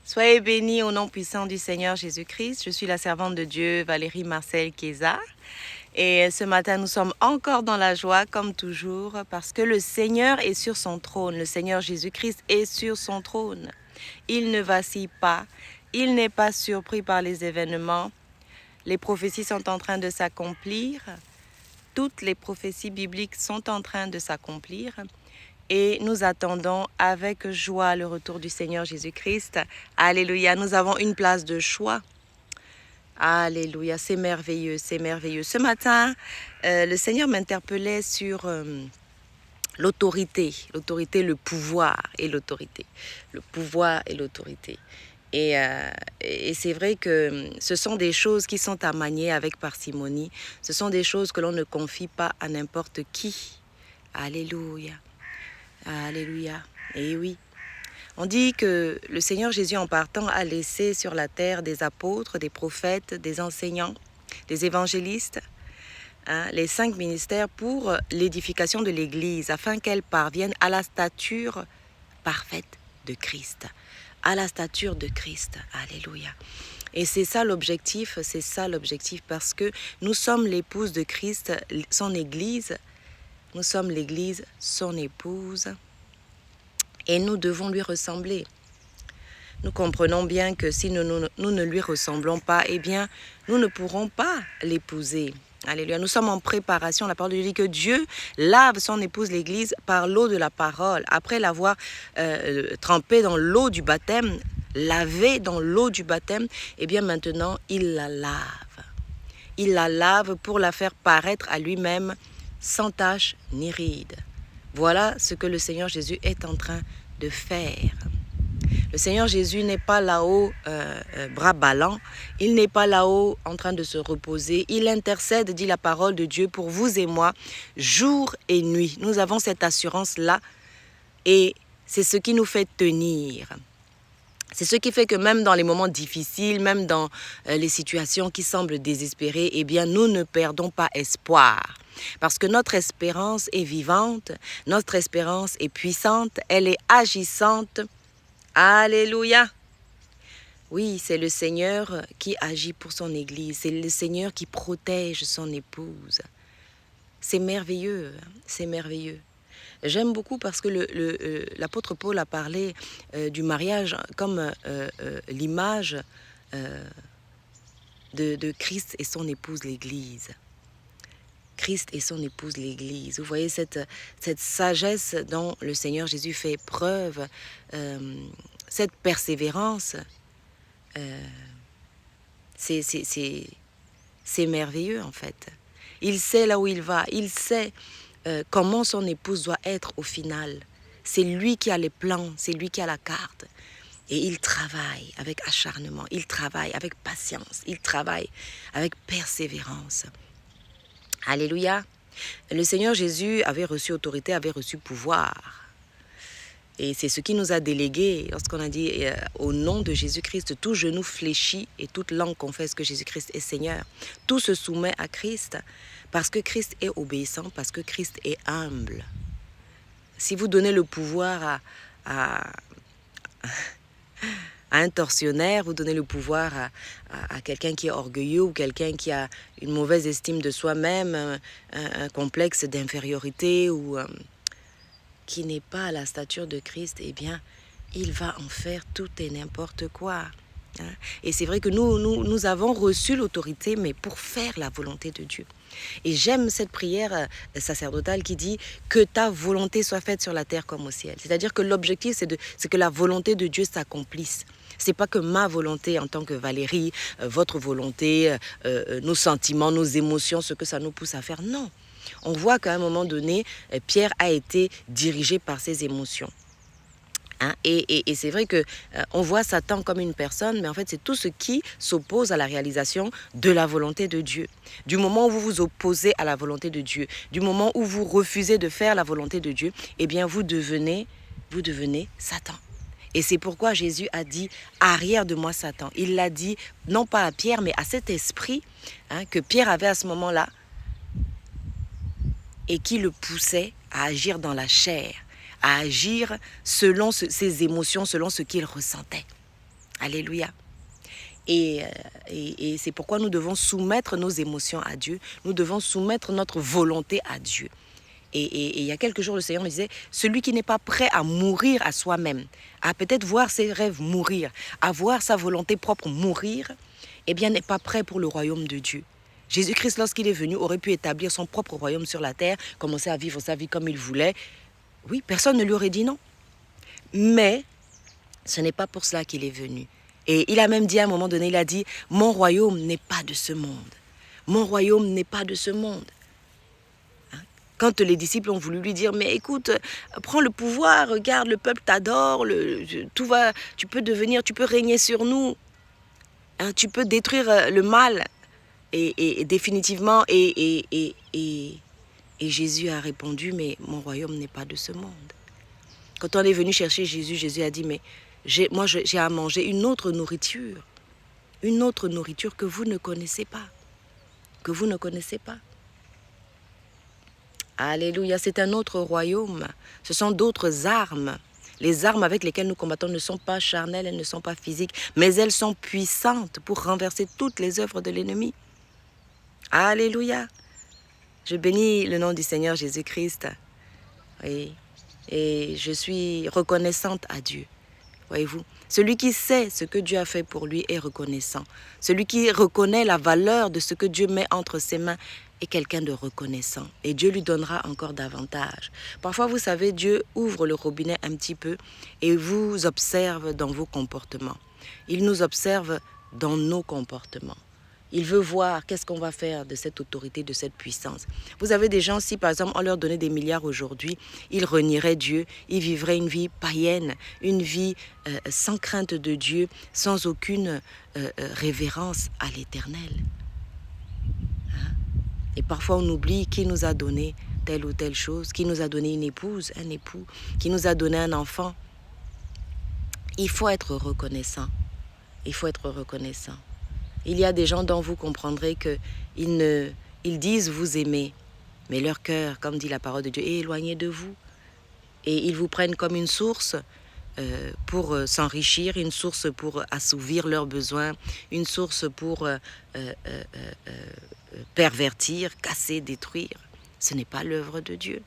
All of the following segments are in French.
Soyez bénis au nom puissant du Seigneur Jésus-Christ. Je suis la servante de Dieu, Valérie Marcel Kéza. Et ce matin, nous sommes encore dans la joie, comme toujours, parce que le Seigneur est sur son trône. Le Seigneur Jésus-Christ est sur son trône. Il ne vacille pas. Il n'est pas surpris par les événements. Les prophéties sont en train de s'accomplir. Toutes les prophéties bibliques sont en train de s'accomplir. Et nous attendons avec joie le retour du Seigneur Jésus-Christ. Alléluia, nous avons une place de choix. Alléluia, c'est merveilleux, c'est merveilleux. Ce matin, le Seigneur m'interpellait sur l'autorité, le pouvoir et l'autorité. Le pouvoir et l'autorité. Et c'est vrai que ce sont des choses qui sont à manier avec parcimonie. Ce sont des choses que l'on ne confie pas à n'importe qui. Alléluia. Alléluia. Et oui, on dit que le Seigneur Jésus en partant a laissé sur la terre des apôtres, des prophètes, des enseignants, des évangélistes, les 5 ministères pour l'édification de l'Église, afin qu'elle parvienne à la stature parfaite de Christ. À la stature de Christ. Alléluia. Et c'est ça l'objectif, parce que nous sommes l'épouse de Christ, son Église. Nous sommes l'Église, son épouse, et nous devons lui ressembler. Nous comprenons bien que si nous ne lui ressemblons pas, eh bien, nous ne pourrons pas l'épouser. Alléluia. Nous sommes en préparation. La parole de Dieu dit que Dieu lave son épouse l'Église par l'eau de la parole. Après l'avoir trempée dans l'eau du baptême, lavée dans l'eau du baptême, eh bien maintenant, il la lave. Il la lave pour la faire paraître à lui-même sans tache ni ride. Voilà ce que le Seigneur Jésus est en train de faire. Le Seigneur Jésus n'est pas là-haut bras ballants, il n'est pas là-haut en train de se reposer. Il intercède, dit la parole de Dieu, pour vous et moi, jour et nuit. Nous avons cette assurance-là et c'est ce qui nous fait tenir. C'est ce qui fait que même dans les moments difficiles, même dans les situations qui semblent désespérées, eh bien, nous ne perdons pas espoir. Parce que notre espérance est vivante, notre espérance est puissante, elle est agissante. Alléluia! Oui, c'est le Seigneur qui agit pour son Église, c'est le Seigneur qui protège son épouse. C'est merveilleux, c'est merveilleux. J'aime beaucoup parce que l'apôtre Paul a parlé du mariage comme l'image de Christ et son épouse l'Église. Christ et son épouse l'Église. Vous voyez cette sagesse dont le Seigneur Jésus fait preuve, cette persévérance, c'est merveilleux en fait. Il sait là où il va, il sait comment son épouse doit être au final. C'est lui qui a les plans, c'est lui qui a la carte. Et il travaille avec acharnement, il travaille avec patience, il travaille avec persévérance. Alléluia. Le Seigneur Jésus avait reçu autorité, avait reçu pouvoir. Et c'est ce qui nous a délégué lorsqu'on a dit au nom de Jésus-Christ, tout genou fléchit et toute langue confesse que Jésus-Christ est Seigneur. Tout se soumet à Christ parce que Christ est obéissant, parce que Christ est humble. Si vous donnez le pouvoir à un tortionnaire, vous donnez le pouvoir à quelqu'un qui est orgueilleux ou quelqu'un qui a une mauvaise estime de soi-même, un complexe d'infériorité ou qui n'est pas à la stature de Christ, eh bien, il va en faire tout et n'importe quoi. Et c'est vrai que nous avons reçu l'autorité, mais pour faire la volonté de Dieu. Et j'aime cette prière sacerdotale qui dit que ta volonté soit faite sur la terre comme au ciel. C'est-à-dire que l'objectif, c'est que la volonté de Dieu s'accomplisse. C'est pas que ma volonté en tant que Valérie, votre volonté, nos sentiments, nos émotions, ce que ça nous pousse à faire. Non. On voit qu'à un moment donné, Pierre a été dirigé par ses émotions. Et c'est vrai que on voit Satan comme une personne, mais en fait c'est tout ce qui s'oppose à la réalisation de la volonté de Dieu. Du moment où vous vous opposez à la volonté de Dieu, du moment où vous refusez de faire la volonté de Dieu, eh bien vous devenez Satan. Et c'est pourquoi Jésus a dit « Arrière de moi Satan ». Il l'a dit non pas à Pierre, mais à cet esprit que Pierre avait à ce moment-là et qui le poussait à agir dans la chair, à agir selon ses émotions, selon ce qu'il ressentait. Alléluia. Et c'est pourquoi nous devons soumettre nos émotions à Dieu. Nous devons soumettre notre volonté à Dieu. Et il y a quelques jours, le Seigneur me disait, celui qui n'est pas prêt à mourir à soi-même, à peut-être voir ses rêves mourir, à voir sa volonté propre mourir, eh bien n'est pas prêt pour le royaume de Dieu. Jésus-Christ, lorsqu'il est venu, aurait pu établir son propre royaume sur la terre, commencer à vivre sa vie comme il voulait. Oui, personne ne lui aurait dit non. Mais ce n'est pas pour cela qu'il est venu. Et il a même dit à un moment donné, il a dit, mon royaume n'est pas de ce monde. Mon royaume n'est pas de ce monde. Quand les disciples ont voulu lui dire, mais écoute, prends le pouvoir, regarde, le peuple t'adore, tout va, tu peux régner sur nous, hein, tu peux détruire le mal, et définitivement, et Jésus a répondu, mais mon royaume n'est pas de ce monde. Quand on est venu chercher Jésus, Jésus a dit, mais moi j'ai à manger une autre nourriture que vous ne connaissez pas, Alléluia, c'est un autre royaume. Ce sont d'autres armes. Les armes avec lesquelles nous combattons ne sont pas charnelles, elles ne sont pas physiques, mais elles sont puissantes pour renverser toutes les œuvres de l'ennemi. Alléluia. Je bénis le nom du Seigneur Jésus-Christ. Oui. Et je suis reconnaissante à Dieu. Voyez-vous, celui qui sait ce que Dieu a fait pour lui est reconnaissant. Celui qui reconnaît la valeur de ce que Dieu met entre ses mains est quelqu'un de reconnaissant. Et Dieu lui donnera encore davantage. Parfois, vous savez, Dieu ouvre le robinet un petit peu et vous observe dans vos comportements. Il nous observe dans nos comportements. Il veut voir qu'est-ce qu'on va faire de cette autorité, de cette puissance. Vous avez des gens, si par exemple on leur donnait des milliards aujourd'hui, ils renieraient Dieu, ils vivraient une vie païenne, une vie sans crainte de Dieu, sans aucune révérence à l'Éternel. Hein? Et parfois on oublie qui nous a donné telle ou telle chose, qui nous a donné une épouse, un époux, qui nous a donné un enfant. Il faut être reconnaissant. Il faut être reconnaissant. Il y a des gens dont vous comprendrez qu'ils disent vous aimer, mais leur cœur, comme dit la parole de Dieu, est éloigné de vous. Et ils vous prennent comme une source pour s'enrichir, une source pour assouvir leurs besoins, une source pour pervertir, casser, détruire. Ce n'est pas l'œuvre de Dieu.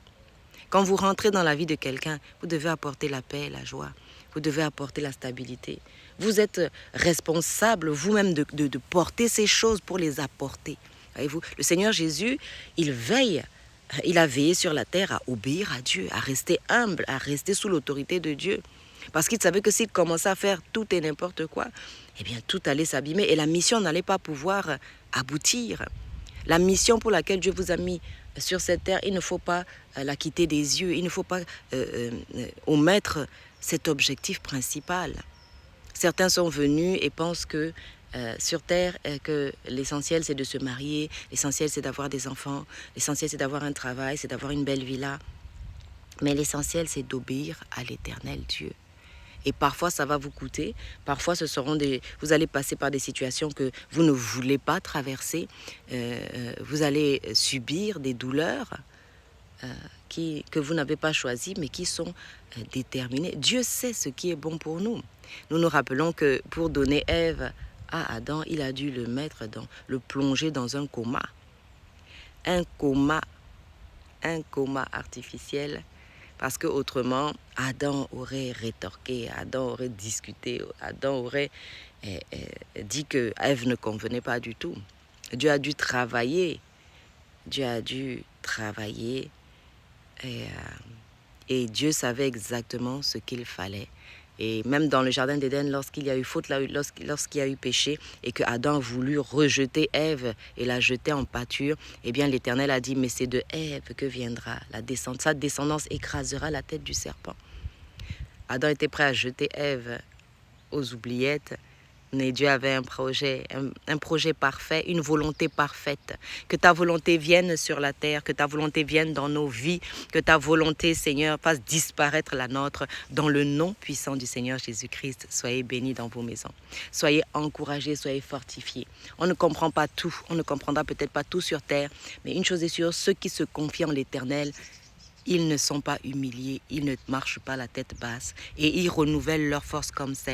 Quand vous rentrez dans la vie de quelqu'un, vous devez apporter la paix, la joie. Vous devez apporter la stabilité. Vous êtes responsable vous-même de porter ces choses pour les apporter. Voyez-vous, le Seigneur Jésus, il a veillé sur la terre à obéir à Dieu, à rester humble, à rester sous l'autorité de Dieu. Parce qu'il savait que s'il commençait à faire tout et n'importe quoi, eh bien tout allait s'abîmer et la mission n'allait pas pouvoir aboutir. La mission pour laquelle Dieu vous a mis sur cette terre, il ne faut pas la quitter des yeux, il ne faut pas omettre cet objectif principal. Certains sont venus et pensent que sur terre, que l'essentiel c'est de se marier, l'essentiel c'est d'avoir des enfants, l'essentiel c'est d'avoir un travail, c'est d'avoir une belle villa. Mais l'essentiel c'est d'obéir à l'Éternel Dieu. Et parfois, ça va vous coûter. Parfois, vous allez passer par des situations que vous ne voulez pas traverser. Vous allez subir des douleurs que vous n'avez pas choisies, mais qui sont déterminées. Dieu sait ce qui est bon pour nous. Nous nous rappelons que pour donner Ève à Adam, il a dû le plonger dans un coma. Un coma artificiel. Parce qu'autrement, Adam aurait rétorqué, Adam aurait discuté, Adam aurait dit que Ève ne convenait pas du tout. Dieu a dû travailler. Et Dieu savait exactement ce qu'il fallait. Et même dans le jardin d'Éden, lorsqu'il y a eu faute, lorsqu'il y a eu péché, et que Adam a voulu rejeter Ève et la jeter en pâture, eh bien l'Éternel a dit, mais c'est de Ève que viendra sa descendance écrasera la tête du serpent. Adam était prêt à jeter Ève aux oubliettes, mais Dieu avait un projet parfait, une volonté parfaite. Que ta volonté vienne sur la terre, que ta volonté vienne dans nos vies, que ta volonté, Seigneur, fasse disparaître la nôtre. Dans le nom puissant du Seigneur Jésus-Christ, soyez bénis dans vos maisons. Soyez encouragés, soyez fortifiés. On ne comprend pas tout, on ne comprendra peut-être pas tout sur terre, mais une chose est sûre, ceux qui se confient en l'Éternel, ils ne sont pas humiliés, ils ne marchent pas la tête basse et ils renouvellent leur force comme celle